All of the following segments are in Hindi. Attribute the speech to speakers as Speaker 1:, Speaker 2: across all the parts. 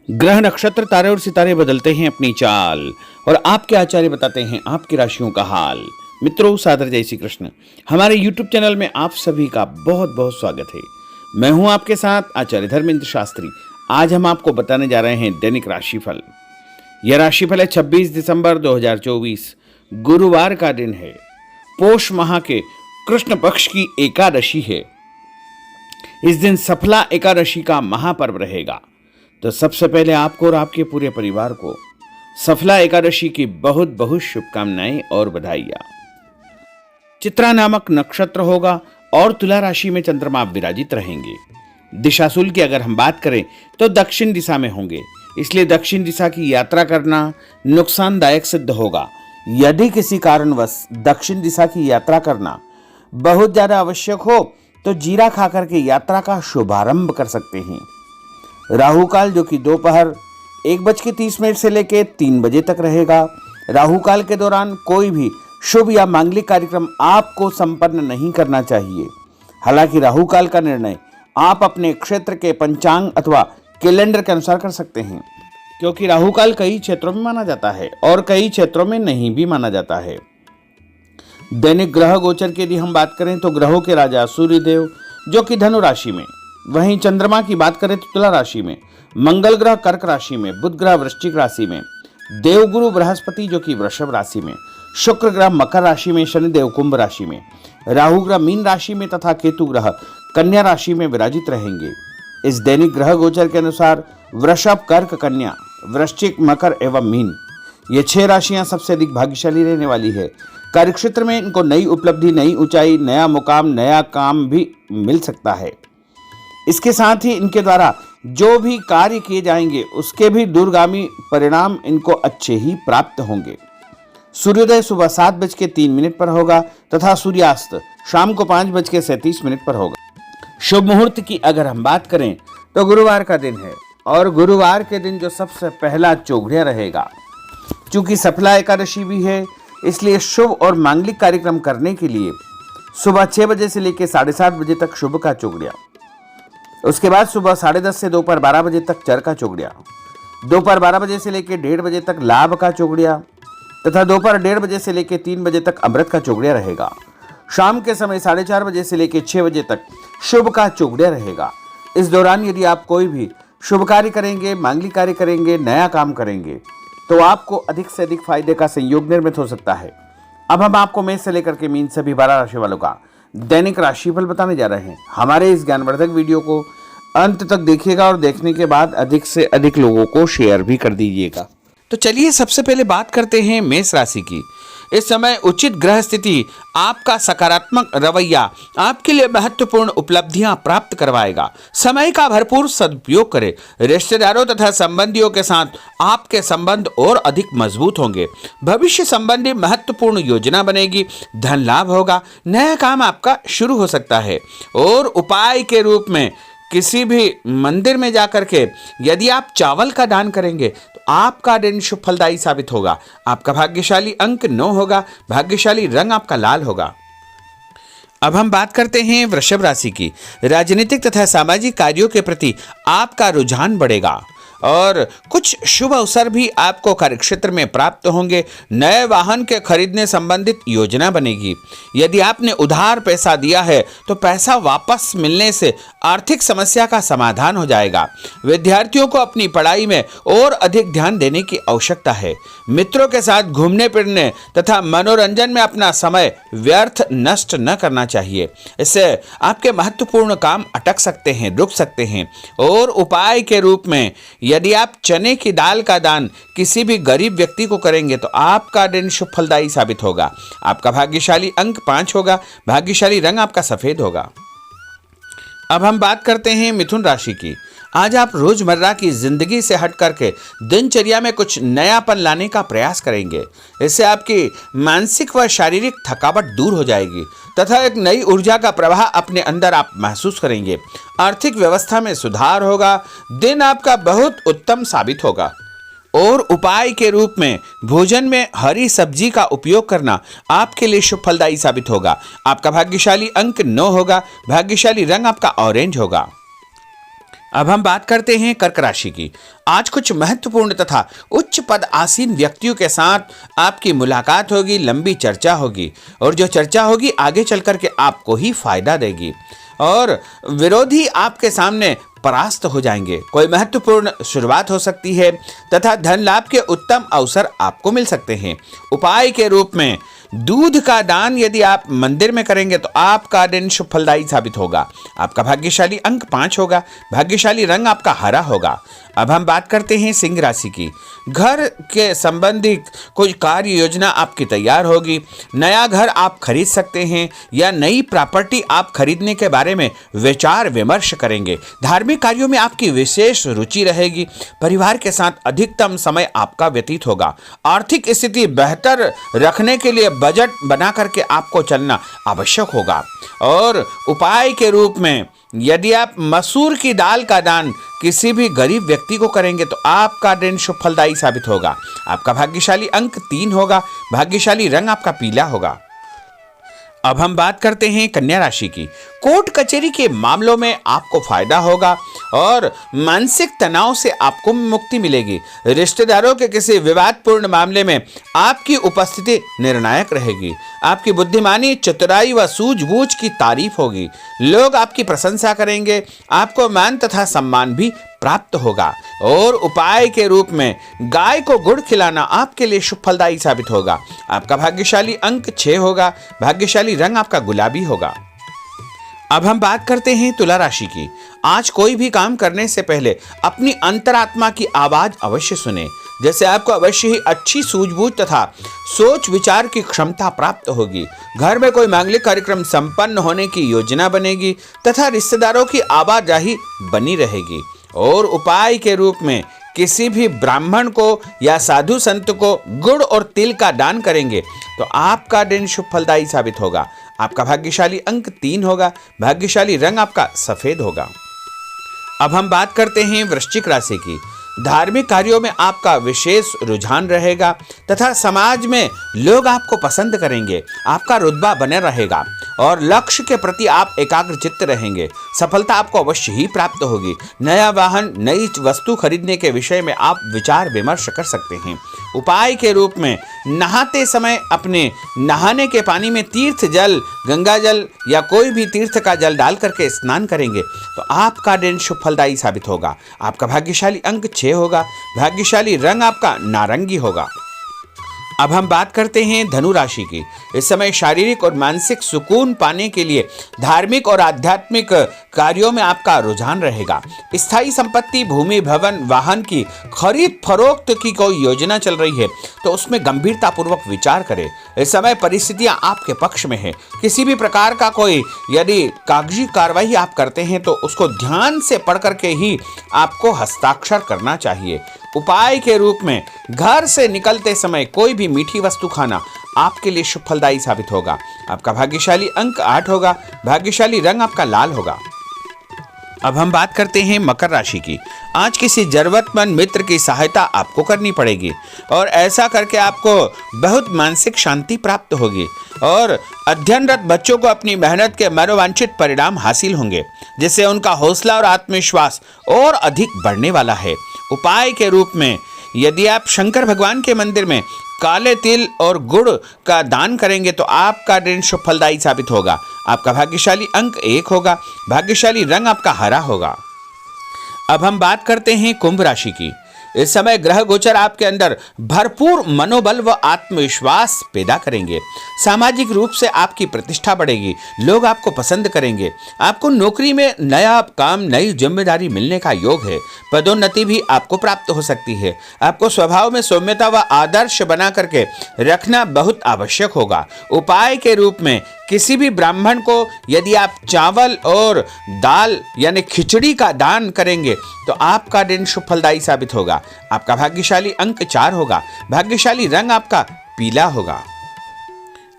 Speaker 1: ग्रह नक्षत्र तारे और सितारे बदलते हैं अपनी चाल और आपके आचार्य बताते हैं आपकी राशियों का हाल। मित्रों, सादर जय श्री कृष्ण। हमारे YouTube चैनल में आप सभी का बहुत बहुत स्वागत है। मैं हूं आपके साथ आचार्य धर्मेंद्र शास्त्री। आज हम आपको बताने जा रहे हैं दैनिक राशिफल। यह राशिफल है 26 दिसंबर 2024, गुरुवार का दिन है। पोष माह के कृष्ण पक्ष की एकादशी है। इस दिन सफला एकादशी का महापर्व रहेगा। तो सबसे पहले आपको और आपके पूरे परिवार को सफला एकादशी की बहुत बहुत शुभकामनाएं और बधाइयां। चित्रा नामक नक्षत्र होगा और तुला राशि में चंद्रमा विराजित रहेंगे। दिशाशूल की अगर हम बात करें तो दक्षिण दिशा में होंगे, इसलिए दक्षिण दिशा की यात्रा करना नुकसानदायक सिद्ध होगा। यदि किसी कारणवश दक्षिण दिशा की यात्रा करना बहुत ज्यादा आवश्यक हो तो जीरा खाकर के यात्रा का शुभारंभ कर सकते हैं। राहु काल जो कि दोपहर 1:30 से लेकर 3 बजे तक रहेगा। राहु काल के दौरान कोई भी शुभ या मांगलिक कार्यक्रम आपको संपन्न नहीं करना चाहिए। हालांकि राहु काल का निर्णय आप अपने क्षेत्र के पंचांग अथवा कैलेंडर के अनुसार कर सकते हैं, क्योंकि राहु काल कई क्षेत्रों में माना जाता है और कई क्षेत्रों में नहीं भी माना जाता है। दैनिक ग्रह गोचर की यदि हम बात करें तो ग्रहों के राजा सूर्यदेव जो कि धनु राशि में, वहीं चंद्रमा की बात करें तो तुला राशि में, मंगल ग्रह कर्क राशि में, बुध ग्रह वृश्चिक राशि में, देवगुरु बृहस्पति जो कि वृषभ राशि में, शुक्र ग्रह मकर राशि में, शनिदेव कुंभ राशि में, राहु ग्रह मीन राशि में तथा केतु ग्रह कन्या राशि में विराजित रहेंगे। इस दैनिक ग्रह गोचर के अनुसार वृषभ, कर्क, कन्या, वृश्चिक, मकर एवं मीन ये 6 राशियां सबसे अधिक भाग्यशाली रहने वाली है। कार्यक्षेत्र में इनको नई उपलब्धि, नई ऊंचाई, नया मुकाम, नया काम भी मिल सकता है। इसके साथ ही इनके द्वारा जो भी कार्य किए जाएंगे उसके भी दूरगामी परिणाम इनको अच्छे ही प्राप्त होंगे। सूर्योदय सुबह 7:03 पर होगा तथा सूर्यास्त शाम को 5:37 पर होगा। शुभ मुहूर्त की अगर हम बात करें तो गुरुवार का दिन है और गुरुवार के दिन जो सबसे पहला चौघड़िया रहेगा। चूंकि सफला एकादशी भी है, इसलिए शुभ और मांगलिक कार्यक्रम करने के लिए सुबह 6 बजे से लेकर 7:30 बजे तक शुभ का चौघड़िया, उसके बाद सुबह 10:30 से दोपहर 12 बजे तक चर का चौघड़िया, दोपहर 12 बजे से लेकर 1:30 बजे तक लाभ का चौघड़िया तथा दोपहर 1:30 बजे से लेकर 3 बजे तक अमृत का चौघड़िया रहेगा। शाम के समय 4:30 बजे से लेकर 6 बजे तक शुभ का चौघड़िया रहेगा। इस दौरान यदि आप कोई भी शुभ कार्य करेंगे, मांगलिक कार्य करेंगे, नया काम करेंगे तो आपको अधिक से अधिक फायदे का संयोग निर्मित हो सकता है। अब हम आपको मेष से लेकर के मीन सभी 12 राशि वालों का दैनिक राशिफल बताने जा रहे हैं। हमारे इस ज्ञानवर्धक वीडियो को अंत तक देखिएगा और देखने के बाद अधिक से अधिक लोगों को शेयर भी कर दीजिएगा। तो चलिए सबसे पहले बात करते हैं मेष राशि की। इस समय उचित ग्रह स्थिति आपका सकारात्मक रवैया आपके लिए महत्वपूर्ण उपलब्धियां प्राप्त करवाएगा। समय का भरपूर सदुपयोग करें। रिश्तेदारों तथा संबंधियों के साथ आपके संबंध और अधिक मजबूत होंगे। भविष्य संबंधी महत्वपूर्ण योजना बनेगी। धन लाभ होगा। नया काम आपका शुरू हो सकता है। और उपाय के रूप में किसी भी मंदिर में जाकर के यदि आप चावल का दान करेंगे तो आपका दिन शुभ फलदायी साबित होगा। आपका भाग्यशाली अंक 9 होगा। भाग्यशाली रंग आपका लाल होगा। अब हम बात करते हैं वृषभ राशि की। राजनीतिक तथा सामाजिक कार्यों के प्रति आपका रुझान बढ़ेगा और कुछ शुभ अवसर भी आपको कार्यक्षेत्र में प्राप्त होंगे। नए वाहन के खरीदने संबंधित योजना बनेगी। यदि आपने उधार पैसा दिया है तो पैसा वापस मिलने से आर्थिक समस्या का समाधान हो जाएगा। विद्यार्थियों को अपनी पढ़ाई में और अधिक ध्यान देने की आवश्यकता है। मित्रों के साथ घूमने फिरने तथा मनोरंजन में अपना समय व्यर्थ नष्ट न करना चाहिए। इससे आपके महत्वपूर्ण काम अटक सकते हैं, रुक सकते हैं। और उपाय के रूप में यदि आप चने की दाल का दान किसी भी गरीब व्यक्ति को करेंगे तो आपका दिन शुभ फलदायी साबित होगा। आपका भाग्यशाली अंक 5 होगा। भाग्यशाली रंग आपका सफेद होगा। अब हम बात करते हैं मिथुन राशि की। आज आप रोजमर्रा की जिंदगी से हट करके दिनचर्या में कुछ नयापन लाने का प्रयास करेंगे। इससे आपकी मानसिक व शारीरिक थकावट दूर हो जाएगी तथा एक नई ऊर्जा का प्रवाह अपने अंदर आप महसूस करेंगे। आर्थिक व्यवस्था में सुधार होगा। दिन आपका बहुत उत्तम साबित होगा। और उपाय के रूप में भोजन में हरी सब्जी का उपयोग करना आपके लिए शुभ फलदायी साबित होगा। आपका भाग्यशाली अंक 9 होगा। भाग्यशाली रंग आपका ऑरेंज होगा। अब हम बात करते हैं कर्क राशि की। आज कुछ महत्वपूर्ण तथा उच्च पद आसीन व्यक्तियों के साथ आपकी मुलाकात होगी, लंबी चर्चा होगी और जो चर्चा होगी आगे चल कर के आपको ही फायदा देगी और विरोधी आपके सामने परास्त हो जाएंगे। कोई महत्वपूर्ण शुरुआत हो सकती है तथा धन लाभ के उत्तम अवसर आपको मिल सकते हैं। उपाय के रूप में दूध का दान यदि आप मंदिर में करेंगे तो आपका दिन शुभ फलदायी साबित होगा। आपका भाग्यशाली अंक 5 होगा। भाग्यशाली रंग आपका हरा होगा। अब हम बात करते हैं सिंह राशि की। घर के संबंधी कोई कार्य योजना आपकी तैयार होगी। नया घर आप खरीद सकते हैं या नई प्रॉपर्टी आप खरीदने के बारे में विचार विमर्श करेंगे। धार्मिक कार्यों में आपकी विशेष रुचि रहेगी। परिवार के साथ अधिकतम समय आपका व्यतीत होगा। आर्थिक स्थिति बेहतर रखने के लिए बजट बना करके आपको चलना आवश्यक होगा और उपाय के रूप में यदि आप मसूर की दाल का दान किसी भी गरीब व्यक्ति को करेंगे तो आपका दिन शुभ फलदायी साबित होगा। आपका भाग्यशाली अंक 3 होगा। भाग्यशाली रंग आपका पीला होगा। अब हम बात करते हैं कन्या राशि की। कोर्ट कचहरी के मामलों में आपको फायदा होगा और मानसिक तनाव से आपको मुक्ति मिलेगी। रिश्तेदारों के किसी विवादपूर्ण मामले में आपकी उपस्थिति निर्णायक रहेगी। आपकी बुद्धिमानी, चतुराई व सूझबूझ की तारीफ होगी। लोग आपकी प्रशंसा करेंगे। आपको मान तथा सम्मान भी प्राप्त होगा और उपाय के रूप में गाय को गुड़ खिलाना आपके लिए शुभ फलदायी साबित होगा। आपका भाग्यशाली अंक 6 होगा। भाग्यशाली रंग आपका गुलाबी होगा। अब हम बात करते हैं तुला राशि की। आज कोई भी काम करने से पहले अपनी अंतरात्मा की आवाज अवश्य सुने। जैसे आपको अवश्य ही अच्छी सूझबूझ तथा सोच विचार की क्षमता प्राप्त होगी। घर में कोई मांगलिक कार्यक्रम संपन्न होने की योजना बनेगी तथा रिश्तेदारों की आवाजाही बनी रहेगी और उपाय के रूप में किसी भी ब्राह्मण को या साधु संत को गुड़ और तिल का दान करेंगे तो आपका दिन शुभ फलदायी साबित होगा। आपका भाग्यशाली अंक 3 होगा। भाग्यशाली रंग आपका सफेद होगा। अब हम बात करते हैं वृश्चिक राशि की। धार्मिक कार्यों में आपका विशेष रुझान रहेगा तथा समाज में लोग आपको पसंद करेंगे। आपका रुतबा बने रहेगा और लक्ष्य के प्रति आप एकाग्रचित्त रहेंगे। सफलता आपको अवश्य ही प्राप्त होगी। नया वाहन, नई वस्तु खरीदने के विषय में आप विचार विमर्श कर सकते हैं। उपाय के रूप में नहाते समय अपने नहाने के पानी में तीर्थ जल, गंगा जल या कोई भी तीर्थ का जल डाल करके स्नान करेंगे तो आपका दिन शुभ फलदायी साबित होगा। आपका भाग्यशाली अंक 6 होगा। भाग्यशाली रंग आपका नारंगी होगा। अब हम बात करते हैं धनु राशि की। इस समय शारीरिक और मानसिक सुकून पाने के लिए धार्मिक और आध्यात्मिक कार्यों में आपका रुझान रहेगा। स्थायी संपत्ति, भूमि, भवन, वाहन की खरीद फरोख्त की कोई योजना चल रही है तो उसमें गंभीरता पूर्वक विचार करें। इस समय परिस्थितियां आपके पक्ष में है। किसी भी प्रकार का कोई यदि कागजी कार्रवाई आप करते हैं तो उसको ध्यान से पढ़ करके ही आपको हस्ताक्षर करना चाहिए। उपाय के रूप में घर से निकलते समय कोई भी मीठी वस्तु खाना आपके लिए शुभ फलदायी साबित होगा। आपका भाग्यशाली अंक 8 होगा। भाग्यशाली रंग आपका लाल होगा। अब हम बात करते हैं मकर राशि की। आज किसी जरूरतमंद मित्र की सहायता आपको करनी पड़ेगी और ऐसा करके आपको बहुत मानसिक शांति प्राप्त होगी और अध्ययनरत बच्चों को अपनी मेहनत के मनोवांछित परिणाम हासिल होंगे जिससे उनका हौसला और आत्मविश्वास और अधिक बढ़ने वाला है। उपाय के रूप में यदि आप शंकर भगवान के मंदिर में काले तिल और गुड़ का दान करेंगे तो आपका दिन शुभ फलदायी साबित होगा। आपका भाग्यशाली अंक 1 होगा। भाग्यशाली रंग आपका हरा होगा। अब हम बात करते हैं कुंभ राशि की। इस समय ग्रह गोचर आपके अंदर भरपूर मनोबल व आत्मविश्वास पैदा करेंगे। सामाजिक रूप से आपकी प्रतिष्ठा बढ़ेगी। लोग आपको पसंद करेंगे। आपको नौकरी में नया काम, नई जिम्मेदारी मिलने का योग है। पदोन्नति भी आपको प्राप्त हो सकती है। आपको स्वभाव में सौम्यता व आदर्श बना करके रखना बहुत आवश्यक होगा। उपाय के रूप में किसी भी ब्राह्मण को यदि आप चावल और दाल यानी खिचड़ी का दान करेंगे तो आपका दिन शुभ फलदायी साबित होगा। आपका भाग्यशाली अंक 4 होगा। भाग्यशाली रंग आपका पीला होगा।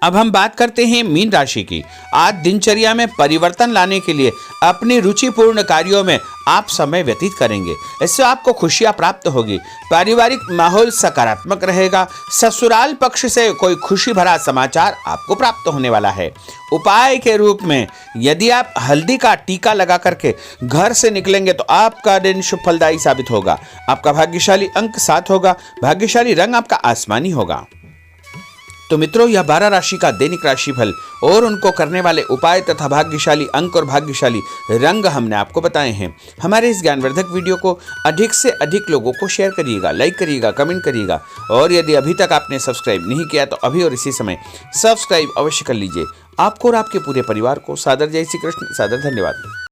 Speaker 1: अब हम बात करते हैं मीन राशि की। आज दिनचर्या में परिवर्तन लाने के लिए अपनी रुचिपूर्ण कार्यों में आप समय व्यतीत करेंगे। इससे आपको खुशियां प्राप्त होगी। पारिवारिक माहौल सकारात्मक रहेगा। ससुराल पक्ष से कोई खुशी भरा समाचार आपको प्राप्त होने वाला है। उपाय के रूप में यदि आप हल्दी का टीका लगा करके घर से निकलेंगे तो आपका दिन शुभ फलदायी साबित होगा। आपका भाग्यशाली अंक 7 होगा। भाग्यशाली रंग आपका आसमानी होगा। तो मित्रों, यह 12 राशि का दैनिक राशिफल और उनको करने वाले उपाय तथा भाग्यशाली अंक और भाग्यशाली रंग हमने आपको बताए हैं। हमारे इस ज्ञानवर्धक वीडियो को अधिक से अधिक लोगों को शेयर करिएगा, लाइक करिएगा, कमेंट करिएगा और यदि अभी तक आपने सब्सक्राइब नहीं किया तो अभी और इसी समय सब्सक्राइब अवश्य कर लीजिए। आपको और आपके पूरे परिवार को सादर जय श्री कृष्ण, सादर धन्यवाद।